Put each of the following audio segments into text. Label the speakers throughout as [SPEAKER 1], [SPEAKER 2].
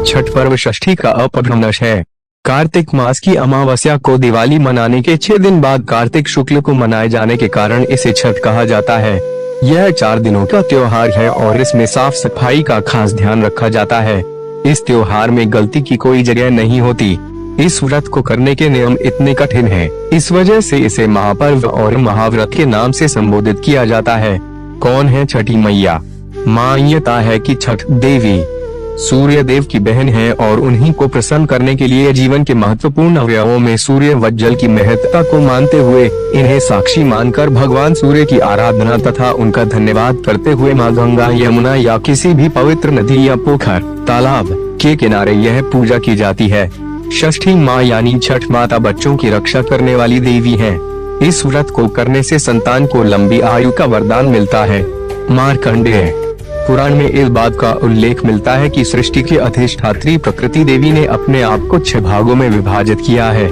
[SPEAKER 1] छठ पर्व षष्ठी का अपभ्रंश है। कार्तिक मास की अमावस्या को दिवाली मनाने के 6 दिन बाद कार्तिक शुक्ल को मनाए जाने के कारण इसे छठ कहा जाता है। यह 4 दिनों का त्योहार है और इसमें साफ सफाई का खास ध्यान रखा जाता है। इस त्योहार में गलती की कोई जगह नहीं होती। इस व्रत को करने के नियम इतने कठिन हैं, इस वजह से इसे महापर्व और महाव्रत के नाम से संबोधित किया जाता है। कौन है छठी मैया? मान्यता है कि छठ देवी सूर्य देव की बहन है और उन्हीं को प्रसन्न करने के लिए जीवन के महत्वपूर्ण अवयवों में सूर्य व जल की महत्ता को मानते हुए इन्हें साक्षी मानकर भगवान सूर्य की आराधना तथा उनका धन्यवाद करते हुए माँ गंगा, यमुना या किसी भी पवित्र नदी या पोखर तालाब के किनारे यह पूजा की जाती है। षष्ठी माँ यानी छठ माता बच्चों की रक्षा करने वाली देवी है। इस व्रत को करने से संतान को लंबी आयु का वरदान मिलता है। मार्कंडेय पुराण में इस बात का उल्लेख मिलता है कि सृष्टि की अधिष्ठात्री प्रकृति देवी ने अपने आप को 6 भागों में विभाजित किया है।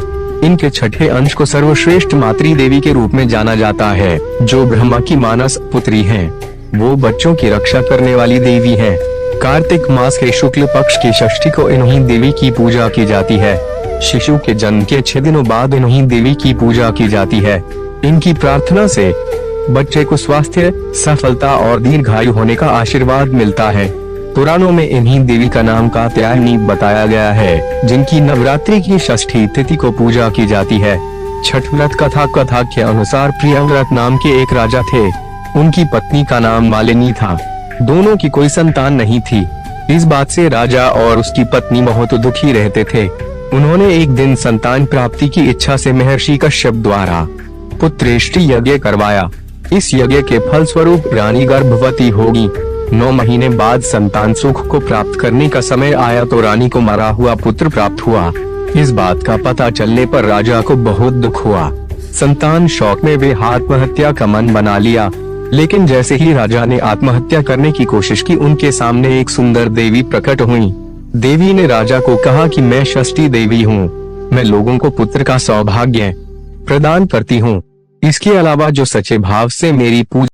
[SPEAKER 1] इनके छठे अंश को सर्वश्रेष्ठ मातृ देवी के रूप में जाना जाता है, जो ब्रह्मा की मानस पुत्री हैं। वो बच्चों की रक्षा करने वाली देवी हैं। कार्तिक मास के शुक्ल पक्ष की षष्ठी को इन्हीं देवी की पूजा की जाती है। शिशु के जन्म के 6 दिनों बाद इन्हीं देवी की पूजा की जाती है। इनकी प्रार्थना से बच्चे को स्वास्थ्य, सफलता और दीर्घायु होने का आशीर्वाद मिलता है। पुराणों में इन्हीं देवी का नाम कात्यायनी बताया गया है, जिनकी नवरात्रि की षष्ठी तिथि को पूजा की जाती है। छठ व्रत कथा के अनुसार प्रियव्रत नाम के एक राजा थे। उनकी पत्नी का नाम मालिनी था। दोनों की कोई संतान नहीं थी। इस बात से राजा और उसकी पत्नी बहुत दुखी रहते थे। उन्होंने एक दिन संतान प्राप्ति की इच्छा से महर्षि कश्यप द्वारा पुत्रेष्टि यज्ञ करवाया। इस यज्ञ के फल स्वरूप रानी गर्भवती होगी। 9 महीने बाद संतान सुख को प्राप्त करने का समय आया तो रानी को मरा हुआ पुत्र प्राप्त हुआ। इस बात का पता चलने पर राजा को बहुत दुख हुआ। संतान शौक में वे आत्महत्या का मन बना लिया। लेकिन जैसे ही राजा ने आत्महत्या करने की कोशिश की, उनके सामने एक सुंदर देवी प्रकट हुई। देवी ने राजा को कहा कि मैं षष्ठी देवी हूँ। मैं लोगों को पुत्र का सौभाग्य प्रदान करती हूँ। इसके अलावा जो सच्चे भाव से मेरी पूजा